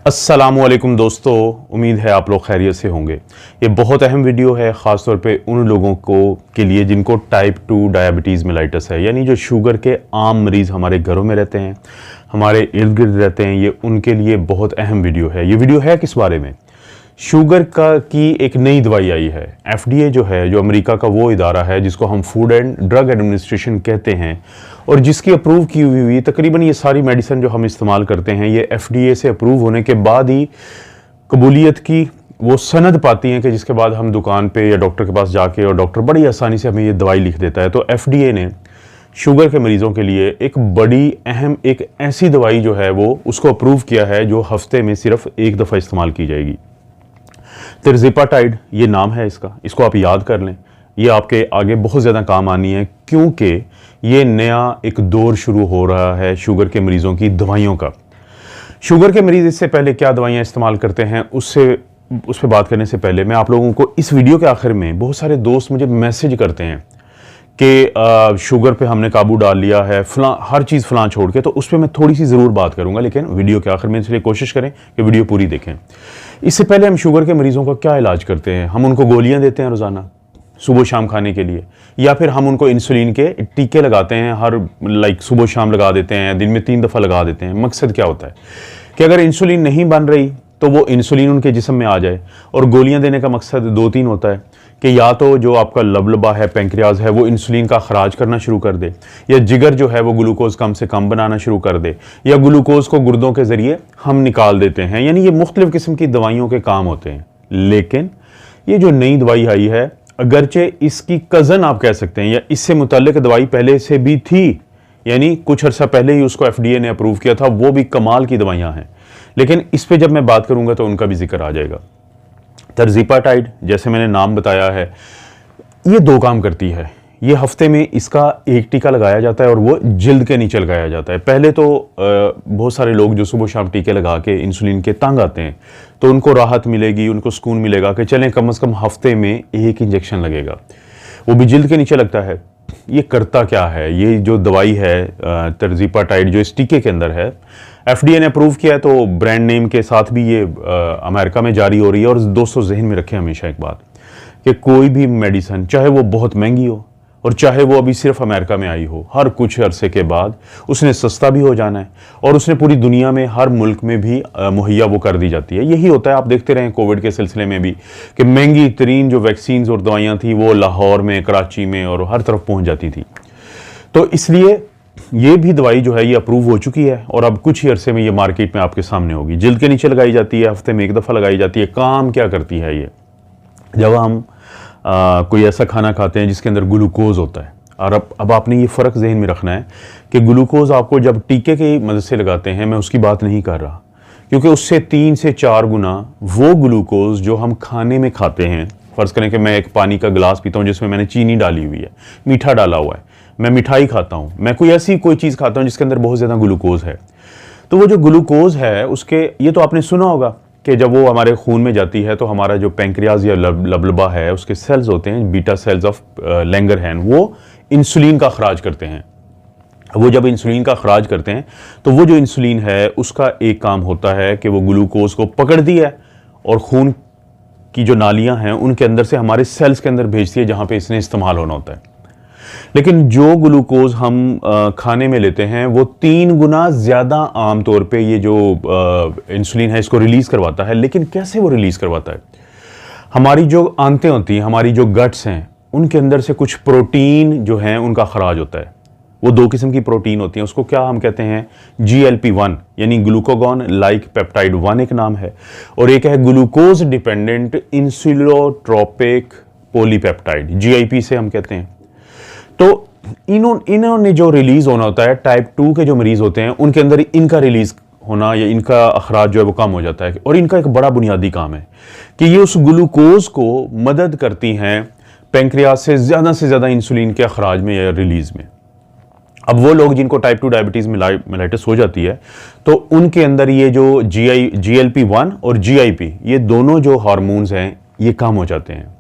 अस्सलामुअलैकुम दोस्तों, उम्मीद है आप लोग खैरियत से होंगे। ये बहुत अहम वीडियो है ख़ास तौर पे उन लोगों को के लिए जिनको टाइप 2 डायबिटीज़ मेलाइटस है, यानी जो शुगर के आम मरीज़ हमारे घरों में रहते हैं, हमारे इर्द गिर्द रहते हैं। ये उनके लिए बहुत अहम वीडियो है। ये वीडियो है किस बारे में? शुगर की एक नई दवाई आई है। FDA जो है, जो अमेरिका का वो इदारा है जिसको हम फूड एंड ड्रग एडमिनिस्ट्रेशन कहते हैं, और जिसकी अप्रूव की हुई तकरीबन ये सारी मेडिसिन जो हम इस्तेमाल करते हैं, ये FDA से अप्रूव होने के बाद ही कबूलियत की वो सनद पाती हैं कि जिसके बाद हम दुकान पे या डॉक्टर के पास जाके, और डॉक्टर बड़ी आसानी से हमें ये दवाई लिख देता है। तो FDA ने शुगर के मरीज़ों के लिए एक बड़ी अहम एक ऐसी दवाई जो है वो उसको अप्रूव किया है, जो हफ्ते में सिर्फ एक दफ़ा इस्तेमाल की जाएगी। तिरज़िपाटाइड ये नाम है इसको आप याद कर लें। ये आपके आगे बहुत ज़्यादा काम आनी है, क्योंकि ये नया एक दौर शुरू हो रहा है शुगर के मरीज़ों की दवाइयों का। शुगर के मरीज़ इससे पहले क्या दवाइयाँ इस्तेमाल करते हैं, उस पर बात करने से पहले मैं आप लोगों को इस वीडियो के आखिर में, बहुत सारे दोस्त मुझे मैसेज करते हैं कि शुगर पे हमने काबू डाल लिया है, फ़लाँ हर चीज़ फ़लाँ छोड़ के, तो उस पर मैं थोड़ी सी ज़रूर बात करूँगा, लेकिन वीडियो के आखिर में, इसलिए कोशिश करें कि वीडियो पूरी देखें। इससे पहले हम शुगर के मरीज़ों का क्या इलाज करते हैं? हम उनको गोलियाँ देते हैं रोज़ाना सुबह शाम खाने के लिए, या फिर हम उनको इंसुलिन के टीके लगाते हैं, हर सुबह शाम लगा देते हैं, दिन में 3 दफ़ा लगा देते हैं। मकसद क्या होता है कि अगर इंसुलिन नहीं बन रही तो वो इंसुलिन उनके जिस्म में आ जाए। और गोलियां देने का मकसद 2-3 होता है कि या तो जो आपका लबलबा है, पेंक्रियाज है, वो इंसुलिन का खराज करना शुरू कर दे, या जिगर जो है वो ग्लूकोज कम से कम बनाना शुरू कर दे, या ग्लूकोज को गुर्दों के ज़रिए हम निकाल देते हैं। यानी ये मुख्तलिफ किस्म की दवाइयों के काम होते हैं। लेकिन ये जो नई दवाई आई है, अगरचे इसकी कज़न आप कह सकते हैं, या इससे मुतल्लिक दवाई पहले से भी थी, यानी कुछ अर्सा पहले ही उसको FDA ने अप्रूव किया था, वो भी कमाल की दवाइयाँ हैं, लेकिन इस पे जब मैं बात करूंगा तो उनका भी जिक्र आ जाएगा। तिरज़िपाटाइड, जैसे मैंने नाम बताया है, ये 2 काम करती है। ये हफ्ते में इसका एक टीका लगाया जाता है और वो जिल्द के नीचे लगाया जाता है। पहले तो बहुत सारे लोग जो सुबह शाम टीके लगा के इंसुलिन के तंग आते हैं, तो उनको राहत मिलेगी, उनको सुकून मिलेगा कि चलें कम से कम हफ्ते में एक इंजेक्शन लगेगा, वो भी जिल्द के नीचे लगता है। ये करता क्या है? ये जो दवाई है तिरज़िपाटाइड, जो इस टीके के अंदर है, FDA ने अप्रूव किया है, तो ब्रांड नेम के साथ भी ये अमेरिका में जारी हो रही है। और दोस्तों जहन में रखें हमेशा एक बात, कि कोई भी मेडिसिन, चाहे वो बहुत महंगी हो और चाहे वो अभी सिर्फ अमेरिका में आई हो, हर कुछ अरसे के बाद उसने सस्ता भी हो जाना है, और उसने पूरी दुनिया में हर मुल्क में भी मुहैया वो कर दी जाती है। यही होता है, आप देखते रहें कोविड के सिलसिले में भी, कि महंगी तरीन जो वैक्सीन और दवाइयाँ थी वो लाहौर में, कराची में और हर तरफ पहुँच जाती थी। तो इसलिए ये भी दवाई जो है ये अप्रूव हो चुकी है, और अब कुछ ही अरसे में ये मार्केट में आपके सामने होगी। जिल्द के नीचे लगाई जाती है, हफ्ते में एक दफ़ा लगाई जाती है। काम क्या करती है ये? जब हम कोई ऐसा खाना खाते हैं जिसके अंदर ग्लूकोज होता है, और अब आपने ये फ़र्क जहन में रखना है कि ग्लूकोज आपको जब टीके की मदद से लगाते हैं, मैं उसकी बात नहीं कर रहा, क्योंकि उससे 3 से 4 गुना वो ग्लूकोज जो हम खाने में खाते हैं, फ़र्ज़ करें कि मैं एक पानी का गिलास पीता हूँ जिसमें मैंने चीनी डाली हुई है, मीठा डाला हुआ है, मैं मिठाई खाता हूँ, मैं कोई चीज़ खाता हूँ जिसके अंदर बहुत ज़्यादा ग्लूकोज है, तो वो जो ग्लूकोज है उसके, ये तो आपने सुना होगा कि जब वो हमारे खून में जाती है तो हमारा जो पेंक्रियाज या लबलबा है, उसके सेल्स होते हैं, बीटा सेल्स ऑफ लैंगरहैन, वो इंसुलिन का खराज करते हैं। वो जब इंसुलिन का खराज करते हैं तो वो जो इंसुलिन है उसका एक काम होता है कि वो ग्लूकोज को पकड़ती है और खून की जो नालियां हैं उनके अंदर से हमारे सेल्स के अंदर भेजती है, जहां पे इसने इस्तेमाल होना होता है। लेकिन जो ग्लूकोज हम खाने में लेते हैं वो 3 गुना ज़्यादा आम तौर पे ये जो इंसुलिन है इसको रिलीज़ करवाता है। लेकिन कैसे वो रिलीज़ करवाता है? हमारी जो आंतें होती हैं, हमारी जो गट्स हैं, उनके अंदर से कुछ प्रोटीन जो हैं उनका खराज होता है। वो 2 किस्म की प्रोटीन होती हैं, उसको क्या हम कहते हैं? GLP-1, यानी ग्लूकागॉन लाइक पेप्टाइड 1 एक नाम है, और एक है ग्लूकोज डिपेंडेंट इंसुलिनोट्रोपिक पॉलीपेप्टाइड, GIP से हम कहते हैं। तो इन्होंने जो रिलीज होना होता है, टाइप 2 के जो मरीज होते हैं उनके अंदर इनका रिलीज होना या इनका अखराज जो है वो कम हो जाता है। और इनका एक बड़ा बुनियादी काम है कि ये उस ग्लूकोज को मदद करती हैं पेंक्रियाज से ज़्यादा इंसुलिन के अखराज में या रिलीज में। अब वो लोग जिनको टाइप 2 डायबिटीज़ मेलाइटस हो जाती है, तो उनके अंदर ये जो GLP-1 और GIP, ये दोनों जो हार्मोन्स हैं ये कम हो जाते हैं।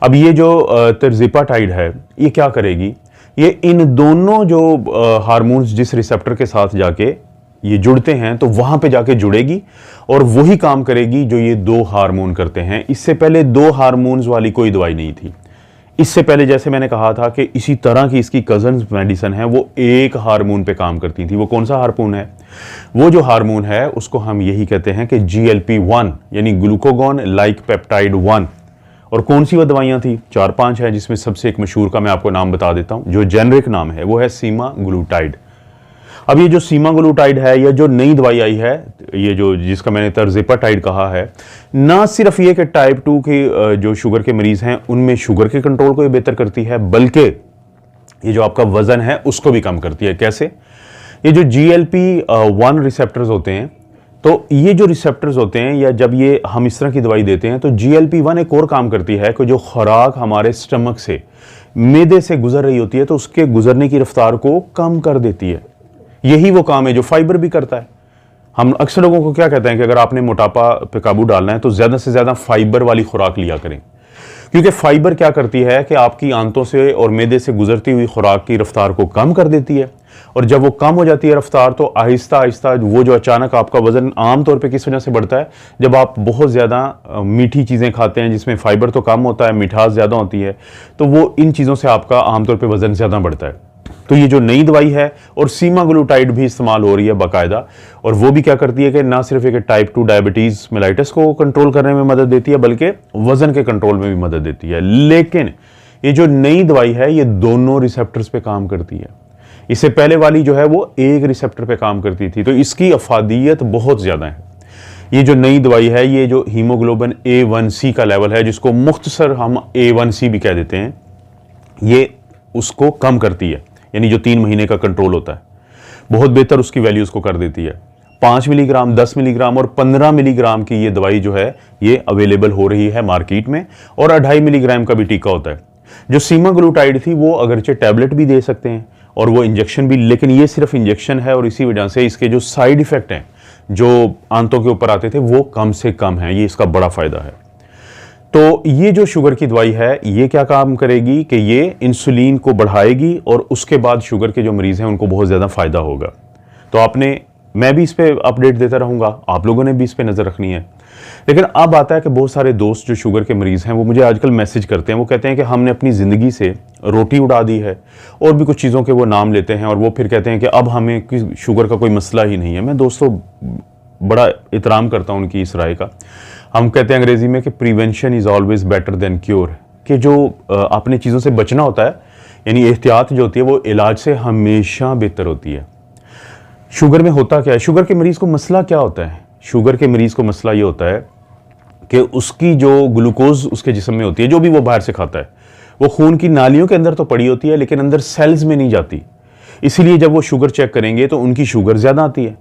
अब ये जो तिरज़िपाटाइड है ये क्या करेगी? ये इन दोनों जो हार्मोन्स जिस रिसेप्टर के साथ जाके ये जुड़ते हैं तो वहां पे जाके जुड़ेगी और वही काम करेगी जो ये 2 हार्मोन करते हैं। इससे पहले 2 हार्मोन्स वाली कोई दवाई नहीं थी। इससे पहले जैसे मैंने कहा था कि इसी तरह की इसकी कजन मेडिसिन है, वो एक हार्मोन पे काम करती थी। वो कौन सा हार्मोन है? वो जो हार्मोन है उसको हम यही कहते हैं कि GLP-1 यानी ग्लूकागॉन लाइक पेप्टाइड 1। और कौन सी वो दवाइयां थी? 4-5 है, जिसमें सबसे एक मशहूर का मैं आपको नाम बता देता हूं। जो जेनरिक नाम है वो है सीमाग्लूटाइड। अब ये जो सीमाग्लूटाइड है, ये जो नई दवाई आई है, ये जो जिसका मैंने तर्जेपाटाइड कहा है, ना सिर्फ ये कि टाइप 2 के जो शुगर के मरीज हैं उनमें शुगर के कंट्रोल को ये बेहतर करती है, बल्कि ये जो आपका वजन है उसको भी कम करती है। कैसे? ये जो GLP-1 रिसेप्टर्स होते हैं, तो ये जो रिसेप्टर्स होते हैं, या जब ये हम इस तरह की दवाई देते हैं तो GLP-1 एक और काम करती है कि जो खुराक हमारे स्टमक से, मैदे से गुजर रही होती है, तो उसके गुजरने की रफ्तार को कम कर देती है। यही वो काम है जो फाइबर भी करता है। हम अक्सर लोगों को क्या कहते हैं कि अगर आपने मोटापा पे काबू डालना है तो ज्यादा से ज्यादा फाइबर वाली खुराक लिया करें, क्योंकि फाइबर क्या करती है कि आपकी आंतों से और मैदे से गुजरती हुई खुराक की रफ्तार को कम कर देती है। और जब वो कम हो जाती है रफ्तार, तो आहिस्ता आहिस्ता वो जो अचानक आपका वजन आमतौर पे किस वजह से बढ़ता है? जब आप बहुत ज़्यादा मीठी चीज़ें खाते हैं जिसमें फाइबर तो कम होता है, मिठास ज़्यादा होती है, तो वो इन चीज़ों से आपका आमतौर पे वजन ज़्यादा बढ़ता है। तो ये जो नई दवाई है, और सीमाग्लूटाइड भी इस्तेमाल हो रही है बाकायदा, और वो भी क्या करती है कि ना सिर्फ एक टाइप 2 डायबिटीज़ मेलाइटिस को कंट्रोल करने में मदद देती है, बल्कि वजन के कंट्रोल में भी मदद देती है। लेकिन ये जो नई दवाई है ये दोनों रिसेप्टर्स पे काम करती है। इससे पहले वाली जो है वो एक रिसेप्टर पे काम करती थी, तो इसकी अफादियत बहुत ज़्यादा है। ये जो नई दवाई है, ये जो हीमोग्लोबिन A1C का लेवल है, जिसको मुख्तसर हम A1C भी कह देते हैं, ये उसको कम करती है। यानी जो 3 महीने का कंट्रोल होता है, बहुत बेहतर उसकी वैल्यू उसको कर देती है। 5 मिलीग्राम, 10 मिलीग्राम और 15 मिलीग्राम की ये दवाई जो है ये अवेलेबल हो रही है मार्केट में, और 2.5 मिलीग्राम का भी टीका होता है। जो सीमाग्लूटाइड थी वो अगरचे टैबलेट भी दे सकते हैं और वो इंजेक्शन भी, लेकिन ये सिर्फ इंजेक्शन है, और इसी वजह से इसके जो साइड इफेक्ट हैं जो आंतों के ऊपर आते थे वो कम से कम है। ये इसका बड़ा फायदा है। तो ये जो शुगर की दवाई है ये क्या काम करेगी कि ये इंसुलिन को बढ़ाएगी, और उसके बाद शुगर के जो मरीज हैं उनको बहुत ज़्यादा फायदा होगा। तो मैं भी इस पे अपडेट देता रहूँगा, आप लोगों ने भी इस पे नज़र रखनी है। लेकिन अब आता है कि बहुत सारे दोस्त जो शुगर के मरीज़ हैं वो मुझे आजकल मैसेज करते हैं, वो कहते हैं कि हमने अपनी ज़िंदगी से रोटी उड़ा दी है, और भी कुछ चीज़ों के वो नाम लेते हैं, और वो फिर कहते हैं कि अब हमें शुगर का कोई मसला ही नहीं है। मैं दोस्तों बड़ा एहतराम करता हूँ उनकी इस राय का। हम कहते हैं अंग्रेजी में कि prevention is always better than cure, कि जो अपने चीज़ों से बचना होता है, यानी एहतियात जो होती है, वो इलाज से हमेशा बेहतर होती है। शुगर में होता क्या है? शुगर के मरीज़ को मसला क्या होता है? शुगर के मरीज़ को मसला ये होता है कि उसकी जो ग्लूकोज उसके जिस्म में होती है, जो भी वो बाहर से खाता है, वो खून की नालियों के अंदर तो पड़ी होती है, लेकिन अंदर सेल्स में नहीं जाती। इसीलिए जब वो शुगर चेक करेंगे तो उनकी शुगर ज़्यादा आती है।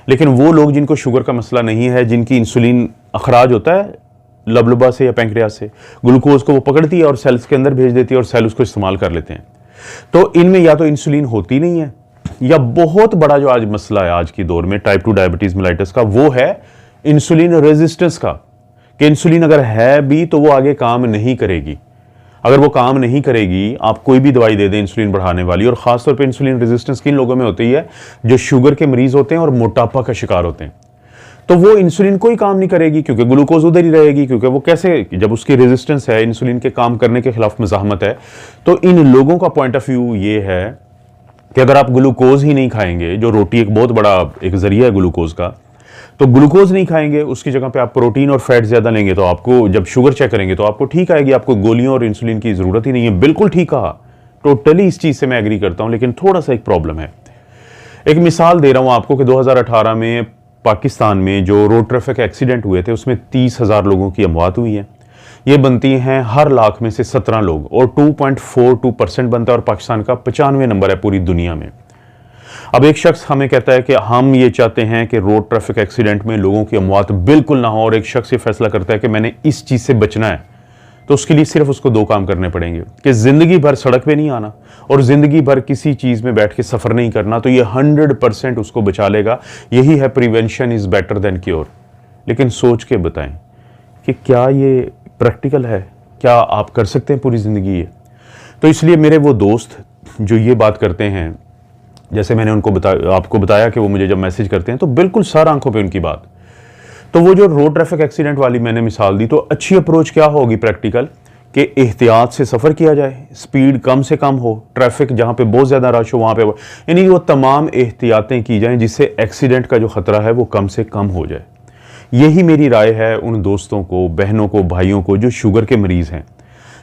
लेकिन वो लोग जिनको शुगर का मसला नहीं है, जिनकी इंसुलिन अखराज होता है लबलबा से या पैंक्रियास से, ग्लूकोज को वो पकड़ती है और सेल्स के अंदर भेज देती है, और सेल उसको इस्तेमाल कर लेते हैं। तो इनमें या तो इंसुलिन होती नहीं है, या बहुत बड़ा जो आज मसला है आज की दौर में टाइप 2 डायबिटीज मेलाइटिस का, वो है इंसुलिन रेजिस्टेंस का, कि इंसुलिन अगर है भी तो वो आगे काम नहीं करेगी। अगर वो काम नहीं करेगी, आप कोई भी दवाई दे दें इंसुलिन बढ़ाने वाली, और खासतौर पे इंसुलिन रेजिस्टेंस किन लोगों में होती है? जो शुगर के मरीज होते हैं और मोटापा का शिकार होते हैं। तो वो इंसुलिन कोई काम नहीं करेगी, क्योंकि ग्लूकोज उधर ही रहेगी, क्योंकि वो कैसे, जब उसकी रेजिस्टेंस है, इंसुलिन के काम करने के खिलाफ मज़ाहमत है। तो इन लोगों का पॉइंट ऑफ व्यू ये है कि अगर आप ग्लूकोज ही नहीं खाएंगे, जो रोटी एक बहुत बड़ा एक जरिया है ग्लूकोज का, तो ग्लूकोज नहीं खाएंगे, उसकी जगह पे आप प्रोटीन और फैट ज्यादा लेंगे, तो आपको जब शुगर चेक करेंगे तो आपको ठीक आएगी, आपको गोलियों और इंसुलिन की जरूरत ही नहीं है। बिल्कुल ठीक कहा, टोटली इस चीज से मैं एग्री करता हूं, लेकिन थोड़ा सा एक प्रॉब्लम है। एक मिसाल दे रहा हूं आपको कि 2018 में पाकिस्तान में जो रोड ट्रैफिक एक्सीडेंट हुए थे उसमें 30,000 लोगों की अमवात हुई है। ये बनती हैं हर लाख में से 17 लोग, और 2.42% बनता है, और पाकिस्तान का 95 नंबर है पूरी दुनिया में। अब एक शख्स हमें कहता है कि हम ये चाहते हैं कि रोड ट्रैफिक एक्सीडेंट में लोगों की अमवात बिल्कुल ना हो, और एक शख्स ये फैसला करता है कि मैंने इस चीज़ से बचना है, तो उसके लिए सिर्फ उसको 2 काम करने पड़ेंगे कि ज़िंदगी भर सड़क पे नहीं आना और ज़िंदगी भर किसी चीज़ में बैठ के सफ़र नहीं करना। तो ये 100% उसको बचा लेगा। यही है prevention is better than cure. लेकिन सोच के बताएं कि क्या ये प्रैक्टिकल है? क्या आप कर सकते हैं पूरी ज़िंदगी ये? तो इसलिए मेरे वो दोस्त जो ये बात करते हैं जैसे मैंने आपको बताया कि वो मुझे जब मैसेज करते हैं तो बिल्कुल सर आंखों पे उनकी बात। तो वो जो रोड ट्रैफिक एक्सीडेंट वाली मैंने मिसाल दी, तो अच्छी अप्रोच क्या होगी प्रैक्टिकल कि एहतियात से सफ़र किया जाए, स्पीड कम से कम हो, ट्रैफिक जहाँ पे बहुत ज़्यादा रश हो वहाँ पे, यानी वो तमाम एहतियातें की जाएं जिससे एक्सीडेंट का जो ख़तरा है वो कम से कम हो जाए। यही मेरी राय है उन दोस्तों को, बहनों को, भाइयों को जो शुगर के मरीज़ हैं।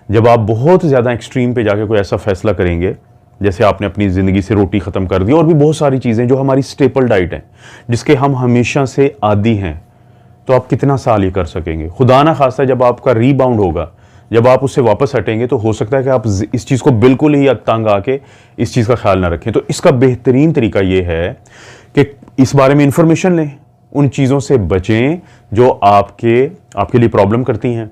जब आप बहुत ज़्यादा एक्सट्रीम पे जाके कोई ऐसा फैसला करेंगे, जैसे आपने अपनी ज़िंदगी से रोटी ख़त्म कर दी और भी बहुत सारी चीज़ें जो हमारी स्टेपल डाइट हैं, जिसके हम हमेशा से आदी हैं, तो आप कितना साल ये कर सकेंगे? खुदा ना खास्ता जब आपका रीबाउंड होगा, जब आप उससे वापस हटेंगे, तो हो सकता है कि आप इस चीज़ को बिल्कुल ही तंग आके इस चीज़ का ख्याल ना रखें। तो इसका बेहतरीन तरीका ये है कि इस बारे में इंफॉर्मेशन लें, उन चीज़ों से बचें जो आपके लिए प्रॉब्लम करती हैं,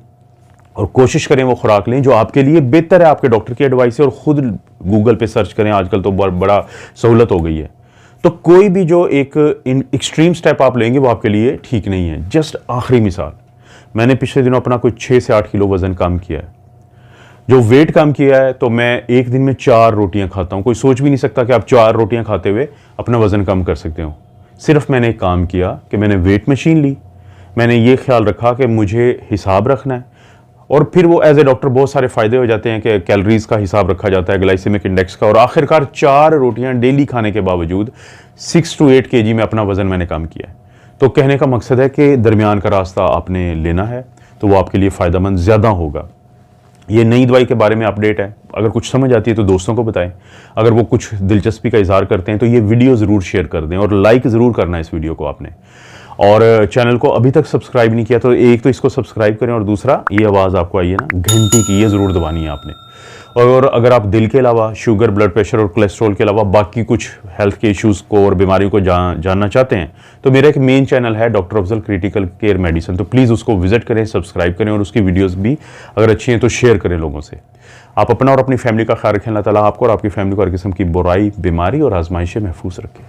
और कोशिश करें वो खुराक लें जो आपके लिए बेहतर है, आपके डॉक्टर की एडवाइस से, और ख़ुद गूगल पे सर्च करें। आजकल तो बड़ा सहूलत हो गई है। तो कोई भी जो एक एक्सट्रीम स्टेप आप लेंगे वो आपके लिए ठीक नहीं है। जस्ट आखिरी मिसाल, मैंने पिछले दिनों अपना कोई 6 से 8 किलो वज़न कम किया है। जो वेट कम किया है, तो मैं एक दिन में 4 रोटियां खाता हूं। कोई सोच भी नहीं सकता कि आप 4 रोटियां खाते हुए अपना वज़न कम कर सकते हो। सिर्फ मैंने एक काम किया कि मैंने वेट मशीन ली, मैंने ये ख्याल रखा कि मुझे हिसाब रखना है, और फिर वो एज ए डॉक्टर बहुत सारे फ़ायदे हो जाते हैं कि कैलोरीज का हिसाब रखा जाता है, ग्लाइसेमिक इंडेक्स का, और आखिरकार 4 रोटियां डेली खाने के बावजूद 6 to 8 kg में अपना वज़न मैंने कम किया है। तो कहने का मकसद है कि दरमियान का रास्ता आपने लेना है, तो वो आपके लिए फ़ायदेमंद ज़्यादा होगा। ये नई दवाई के बारे में अपडेट है, अगर कुछ समझ आती है तो दोस्तों को बताएं। अगर वो कुछ दिलचस्पी का इजहार करते हैं तो ये वीडियो ज़रूर शेयर कर दें, और लाइक ज़रूर करना है इस वीडियो को आपने। और चैनल को अभी तक सब्सक्राइब नहीं किया तो एक तो इसको सब्सक्राइब करें, और दूसरा ये आवाज़ आपको आई है ना घंटी की, ये ज़रूर दबानी है आपने। और अगर आप दिल के अलावा शुगर, ब्लड प्रेशर और कोलेस्ट्रॉल के अलावा बाकी कुछ हेल्थ के इश्यूज़ को और बीमारियों को जानना चाहते हैं, तो मेरा एक मेन चैनल है doctor Afzal critical care medicine. तो प्लीज़ उसको विजिट करें, सब्सक्राइब करें, और उसकी वीडियोज़ भी अगर अच्छी हैं तो शेयर करें लोगों से। आप अपना और अपनी फैमिली का ख्याल रखें। अल्लाह ताला आपको और आपकी फैमिली को हर किस्म की बुराई, बीमारी और आजमाइशें महफूज रखें।